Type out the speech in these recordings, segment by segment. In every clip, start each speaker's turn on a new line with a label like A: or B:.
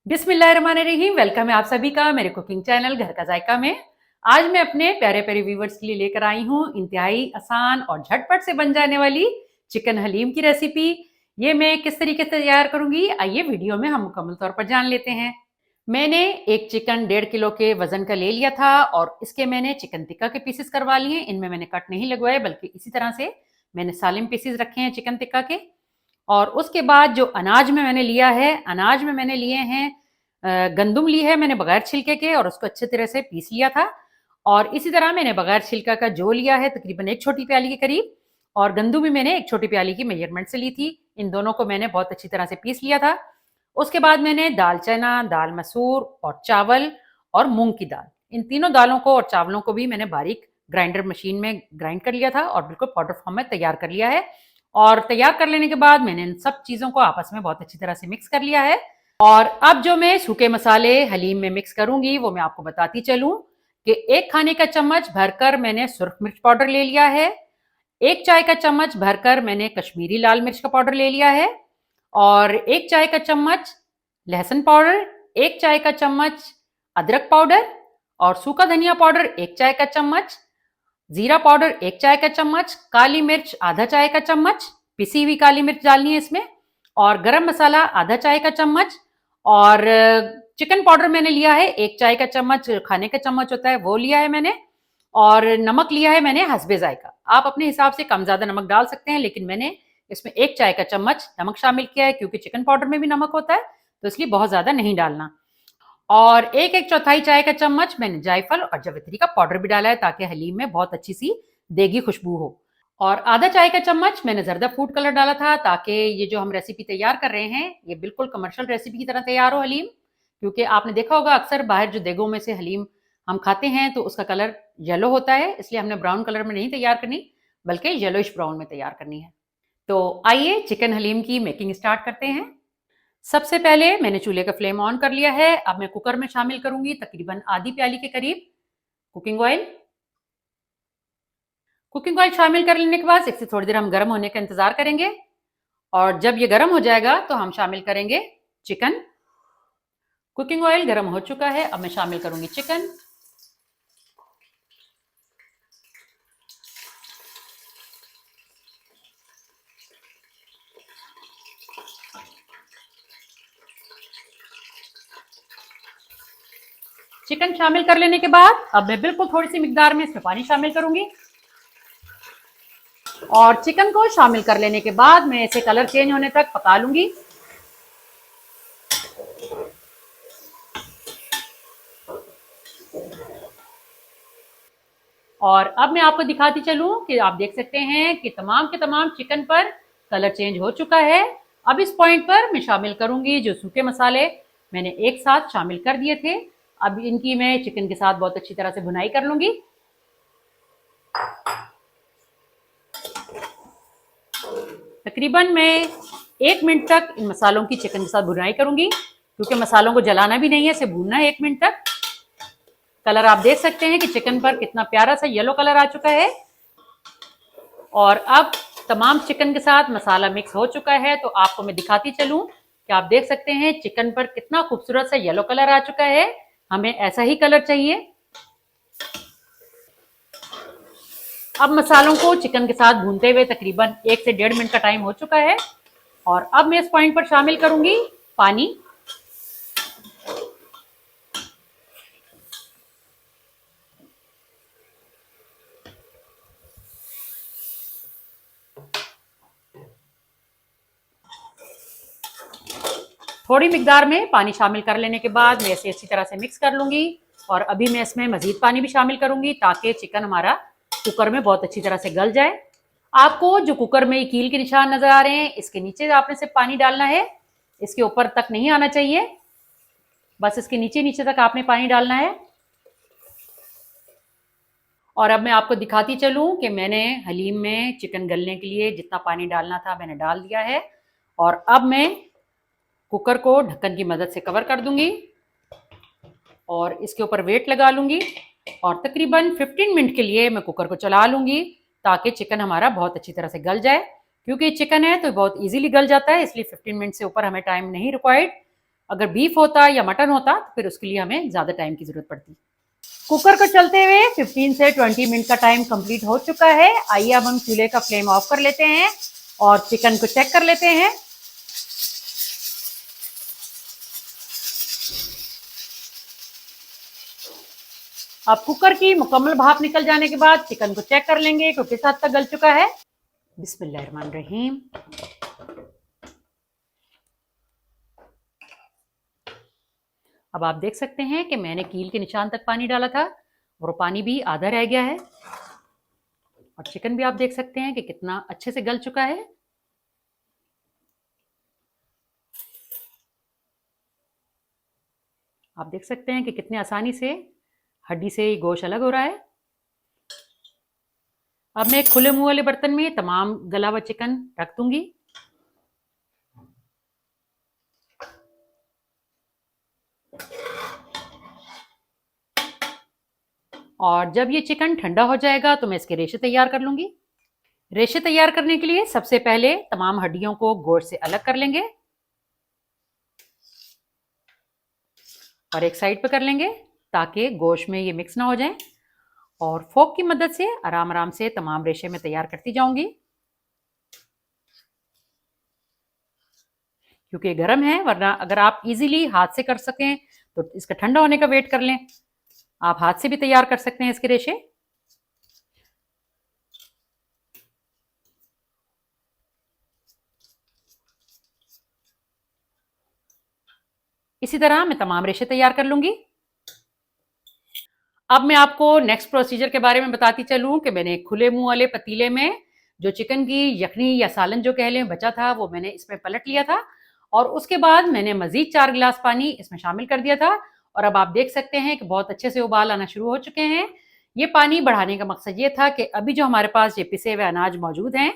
A: बिस्मिल्लाहिर्रहमानिर्रहीम। वेलकम है आप सभी का मेरे कुकिंग चैनल घर का जायका में। आज मैं अपने प्यारे प्यारे व्यूवर्स के लिए लेकर आई हूँ इंतहाई आसान और झटपट से बन जाने वाली चिकन हलीम की रेसिपी। ये मैं किस तरीके से तैयार करूंगी आइए वीडियो में हम मुकम्मल तौर पर जान लेते हैं। मैंने एक चिकन 1.5 किलो के वजन का ले लिया था और इसके मैंने चिकन टिक्का के पीसेस करवा लिए। इनमें मैंने कट नहीं लगवाए बल्कि इसी तरह से मैंने सालिम पीसेस रखे हैं चिकन टिक्का के। और उसके बाद जो अनाज में मैंने लिया है, अनाज में मैंने लिए हैं गंदुम ली है मैंने बगैर छिलके के और उसको अच्छे तरह से पीस लिया था। और इसी तरह मैंने बगैर छिलका का जो लिया है तकरीबन 1 छोटी प्याली के करीब, और गंदुम भी मैंने 1 छोटी प्याली की मेजरमेंट से ली थी। इन दोनों को मैंने बहुत अच्छी तरह से पीस लिया था। उसके बाद मैंने दाल चना, दाल मसूर और चावल और मूंग की दाल, इन तीनों दालों को और चावलों को भी मैंने बारीक ग्राइंडर मशीन में ग्राइंड कर लिया था और बिल्कुल पाउडर फॉर्म में तैयार कर लिया है। और तैयार कर लेने के बाद मैंने इन सब चीज़ों को आपस में बहुत अच्छी तरह से मिक्स कर लिया है। और अब जो मैं सूखे मसाले हलीम में मिक्स करूंगी वो मैं आपको बताती चलूं कि 1 खाने का चम्मच भरकर मैंने सुर्ख मिर्च पाउडर ले लिया है, 1 चाय का चम्मच भरकर मैंने कश्मीरी लाल मिर्च का पाउडर ले लिया है, और 1 चाय का चम्मच लहसुन पाउडर, 1 चाय का चम्मच अदरक पाउडर, और सूखा धनिया पाउडर 1 चाय का चम्मच, जीरा पाउडर 1 चाय का चम्मच, काली मिर्च आधा चाय का चम्मच, पिसी हुई काली मिर्च डालनी है इसमें, और गरम मसाला आधा चाय का चम्मच, और चिकन पाउडर मैंने लिया है 1 चाय का चम्मच, खाने का चम्मच होता है वो लिया है मैंने, और नमक लिया है मैंने हस्बे जायका। आप अपने हिसाब से कम ज्यादा नमक डाल सकते हैं, लेकिन मैंने इसमें 1 चाय का चम्मच नमक शामिल किया है क्योंकि चिकन पाउडर में भी नमक होता है, तो इसलिए बहुत ज्यादा नहीं डालना। और एक एक चौथाई चाय का चम्मच मैंने जायफल और जवित्री का पाउडर भी डाला है ताकि हलीम में बहुत अच्छी सी देगी खुशबू हो। और आधा चाय का चम्मच मैंने जर्दा फूड कलर डाला था ताकि ये जो हम रेसिपी तैयार कर रहे हैं ये बिल्कुल कमर्शियल रेसिपी की तरह तैयार हो हलीम। क्योंकि आपने देखा होगा अक्सर बाहर जो देगों में से हलीम हम खाते हैं तो उसका कलर येलो होता है, इसलिए हमने ब्राउन कलर में नहीं तैयार करनी बल्कि येलोइश ब्राउन में तैयार करनी है। तो आइए चिकन हलीम की मेकिंग स्टार्ट करते हैं। सबसे पहले मैंने चूल्हे का फ्लेम ऑन कर लिया है। अब मैं कुकर में शामिल करूंगी तकरीबन आधी प्याली के करीब कुकिंग ऑयल। कुकिंग ऑयल शामिल कर लेने के बाद इससे थोड़ी देर हम गर्म होने का इंतजार करेंगे, और जब ये गर्म हो जाएगा तो हम शामिल करेंगे चिकन। कुकिंग ऑयल गर्म हो चुका है, अब मैं शामिल करूंगी चिकन। चिकन शामिल कर लेने के बाद अब मैं बिल्कुल थोड़ी सी मिकदार में इसमें पानी शामिल करूंगी, और चिकन को शामिल कर लेने के बाद मैं इसे कलर चेंज होने तक पका लूंगी। और अब मैं आपको दिखाती चलूं कि आप देख सकते हैं कि तमाम के तमाम चिकन पर कलर चेंज हो चुका है। अब इस पॉइंट पर मैं शामिल करूंगी जो सूखे मसाले मैंने एक साथ शामिल कर दिए थे। अब इनकी मैं चिकन के साथ बहुत अच्छी तरह से भुनाई कर लूंगी। तकरीबन मैं 1 मिनट तक इन मसालों की चिकन के साथ भुनाई करूंगी, क्योंकि मसालों को जलाना भी नहीं है, इसे भूनना है 1 मिनट तक। कलर आप देख सकते हैं कि चिकन पर कितना प्यारा सा येलो कलर आ चुका है। और अब तमाम चिकन के साथ मसाला मिक्स हो चुका है, तो आपको मैं दिखाती चलूं कि आप देख सकते हैं चिकन पर कितना खूबसूरत सा येलो कलर आ चुका है। हमें ऐसा ही कलर चाहिए। अब मसालों को चिकन के साथ भूनते हुए तकरीबन 1 से 1.5 मिनट का टाइम हो चुका है, और अब मैं इस पॉइंट पर शामिल करूंगी पानी। थोड़ी मिकदार में पानी शामिल कर लेने के बाद मैं इसे अच्छी तरह से मिक्स कर लूंगी, और अभी मैं इसमें मजीद पानी भी शामिल करूंगी ताकि चिकन हमारा कुकर में बहुत अच्छी तरह से गल जाए। आपको जो कुकर में कील के निशान नजर आ रहे हैं इसके नीचे आपने सिर्फ पानी डालना है, इसके ऊपर तक नहीं आना चाहिए, बस इसके नीचे नीचे तक आपने पानी डालना है। और अब मैं आपको दिखाती चलूं कि मैंने हलीम में चिकन गलने के लिए जितना पानी डालना था मैंने डाल दिया है, और अब मैं कुकर को ढक्कन की मदद से कवर कर दूंगी और इसके ऊपर वेट लगा लूंगी, और तकरीबन 15 मिनट के लिए मैं कुकर को चला लूंगी ताकि चिकन हमारा बहुत अच्छी तरह से गल जाए। क्योंकि चिकन है तो बहुत इजीली गल जाता है, इसलिए 15 मिनट से ऊपर हमें टाइम नहीं रिक्वायर्ड। अगर बीफ होता या मटन होता तो फिर उसके लिए हमें ज़्यादा टाइम की ज़रूरत पड़ती। कुकर को चलते हुए 15 से 20 मिनट का टाइम कंप्लीट हो चुका है। आइए अब हम चूल्हे का फ्लेम ऑफ कर लेते हैं और चिकन को चेक कर लेते हैं। अब कुकर की मुकम्मल भाप निकल जाने के बाद चिकन को चेक कर लेंगे कि किस हद तक गल चुका है। बिस्मिल्लाहिर्रहमानिर्रहीम। अब आप देख सकते हैं कि मैंने कील के निशान तक पानी डाला था और वो पानी भी आधा रह गया है और चिकन भी आप देख सकते हैं कि कितना अच्छे से गल चुका है। आप देख सकते हैं कि कितने आसानी से हड्डी से गोश्त अलग हो रहा है। अब मैं एक खुले मुंह वाले बर्तन में तमाम गला हुआ चिकन रख दूंगी। और जब ये चिकन ठंडा हो जाएगा तो मैं इसके रेशे तैयार कर लूंगी। रेशे तैयार करने के लिए सबसे पहले तमाम हड्डियों को गोश्त से अलग कर लेंगे और एक साइड पे कर लेंगे ताकि गोश्त में ये मिक्स ना हो जाए। और फोक की मदद से आराम आराम से तमाम रेशे में तैयार करती जाऊंगी क्योंकि गर्म है, वरना अगर आप इजीली हाथ से कर सकें तो इसका ठंडा होने का वेट कर लें। आप हाथ से भी तैयार कर सकते हैं इसके रेशे। इसी तरह मैं तमाम रेशे तैयार कर लूंगी। अब मैं आपको नेक्स्ट प्रोसीजर के बारे में बताती चलूं कि मैंने खुले मुंह वाले पतीले में जो चिकन की यखनी या सालन जो कह लें बचा था वो मैंने इसमें पलट लिया था और उसके बाद मैंने मजीद 4 गिलास पानी इसमें शामिल कर दिया था और अब आप देख सकते हैं कि बहुत अच्छे से उबाल आना शुरू हो चुके हैं। ये पानी बढ़ाने का मकसद ये था कि अभी जो हमारे पास ये पिसे हुए अनाज मौजूद हैं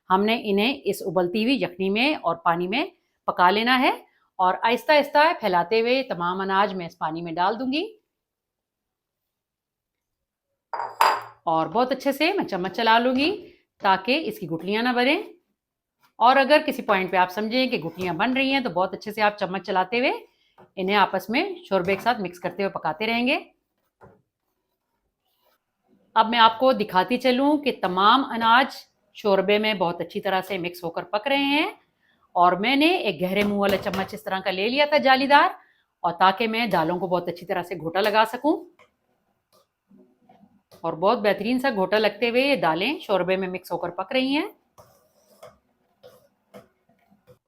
A: हमने इन्हें इस उबलती हुई यखनी में और पानी में पका लेना है और आहिस्ता आहिस्ता फैलाते हुए तमाम अनाज मैं इस पानी में डाल दूंगी और बहुत अच्छे से मैं चम्मच चला लूंगी ताकि इसकी गुठलियां ना बने। और अगर किसी पॉइंट पे आप समझें कि गुठलियां बन रही हैं तो बहुत अच्छे से आप चम्मच चलाते हुए इन्हें आपस में शोरबे के साथ मिक्स करते हुए पकाते रहेंगे। अब मैं आपको दिखाती चलूं कि तमाम अनाज शोरबे में बहुत अच्छी तरह से मिक्स होकर पक रहे हैं और मैंने एक गहरे मुंह वाला चम्मच इस तरह का ले लिया था जालीदार और ताकि मैं दालों को बहुत अच्छी तरह से घोटा लगा सकूं और बहुत बेहतरीन सा घोटा लगते हुए ये दालें शोरबे में मिक्स होकर पक रही हैं।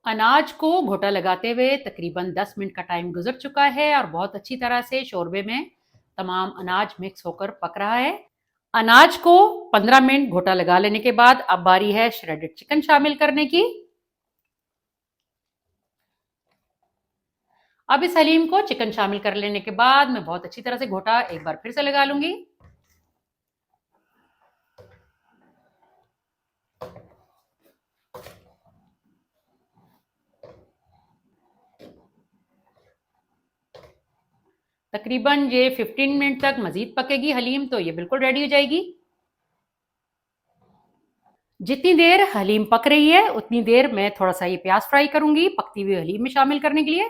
A: अनाज को घोटा लगाते हुए तकरीबन 10 मिनट का टाइम गुजर चुका है और बहुत अच्छी तरह से शोरबे में तमाम अनाज मिक्स होकर पक रहा है। अनाज को 15 मिनट घोटा लगा लेने के बाद अब बारी है श्रेडेड चिकन शामिल करने की। अब इस हलीम को चिकन शामिल कर लेने के बाद मैं बहुत अच्छी तरह से घोटा एक बार फिर से लगा लूंगी। तकरीबन ये 15 मिनट तक मजीद पकेगी हलीम तो ये बिल्कुल रेडी हो जाएगी। जितनी देर हलीम पक रही है उतनी देर मैं थोड़ा सा ये प्याज फ्राई करूंगी पकती हुई हलीम में शामिल करने के लिए।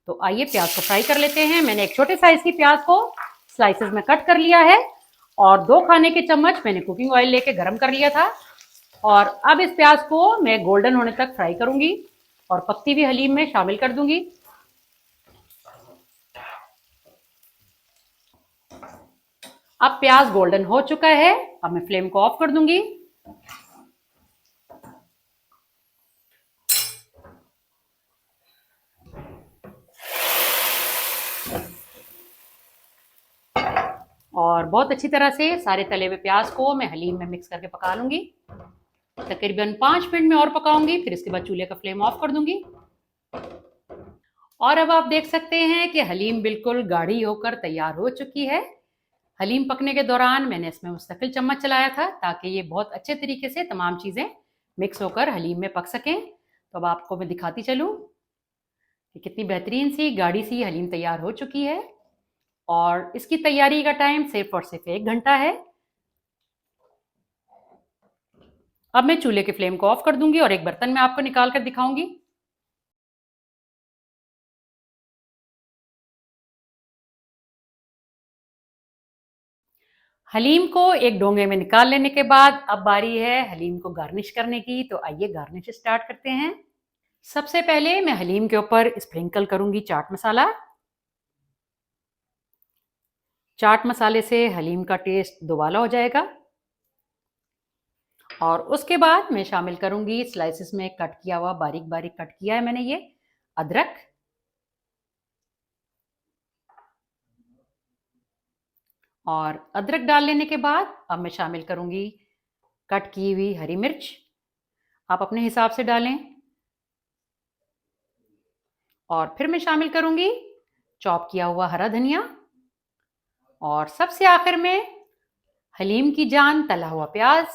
A: तो आइए प्याज को फ्राई कर लेते हैं। मैंने एक छोटे साइज की प्याज को स्लाइसेस में कट कर लिया है और 2 खाने के चम्मच मैंने कुकिंग ऑयल लेके गरम कर लिया था और अब इस प्याज को मैं गोल्डन होने तक फ्राई करूंगी और पकती हुई हलीम में शामिल कर दूंगी। अब प्याज गोल्डन हो चुका है, अब मैं फ्लेम को ऑफ कर दूंगी। और बहुत अच्छी तरह से सारे तले हुए प्याज को मैं हलीम में मिक्स करके पका लूंगी। तकरीबन 5 मिनट में और पकाऊंगी, फिर इसके बाद चूल्हे का फ्लेम ऑफ कर दूंगी। और अब आप देख सकते हैं कि हलीम बिल्कुल गाढ़ी होकर तैयार हो चुकी है। हलीम पकने के दौरान मैंने इसमें मुस्तकिल चम्मच चलाया था ताकि ये बहुत अच्छे तरीके से तमाम चीज़ें मिक्स होकर हलीम में पक सकें। तो अब आपको मैं दिखाती चलूँ कि कितनी बेहतरीन सी गाढ़ी सी हलीम तैयार हो चुकी है और इसकी तैयारी का टाइम सिर्फ और सिर्फ 1 घंटा है। अब मैं चूल्हे के फ्लेम को ऑफ कर दूंगी और एक बर्तन में आपको निकाल कर दिखाऊंगी। हलीम को एक डोंगे में निकाल लेने के बाद अब बारी है हलीम को गार्निश करने की। तो आइए गार्निश स्टार्ट करते हैं। सबसे पहले मैं हलीम के ऊपर स्प्रिंकल करूंगी चाट मसाला। चाट मसाले से हलीम का टेस्ट दोबाला हो जाएगा। और उसके बाद मैं शामिल करूंगी स्लाइसेस में कट किया हुआ, बारीक बारीक कट किया है मैंने ये अदरक। और अदरक डाल लेने के बाद अब मैं शामिल करूंगी कट की हुई हरी मिर्च। आप अपने हिसाब से डालें। और फिर मैं शामिल करूंगी चॉप किया हुआ हरा धनिया। और सबसे आखिर में हलीम की जान तला हुआ प्याज।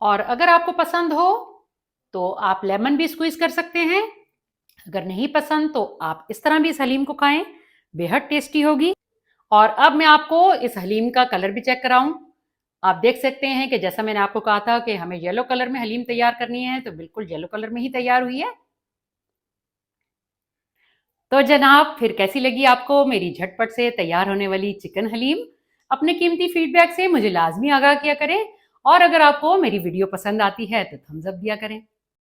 A: और अगर आपको पसंद हो तो आप लेमन भी स्क्वीज कर सकते हैं। अगर नहीं पसंद तो आप इस तरह भी इस हलीम को खाएं, बेहद टेस्टी होगी। और अब मैं आपको इस हलीम का कलर भी चेक कराऊं। आप देख सकते हैं कि जैसा मैंने आपको कहा था कि हमें येलो कलर में हलीम तैयार करनी है, तो बिल्कुल येलो कलर में ही तैयार हुई है। तो जनाब, फिर कैसी लगी आपको मेरी झटपट से तैयार होने वाली चिकन हलीम? अपने कीमती फीडबैक से मुझे लाजमी आगाह किया करें। और अगर आपको मेरी वीडियो पसंद आती है तो थम्स अप दिया करें।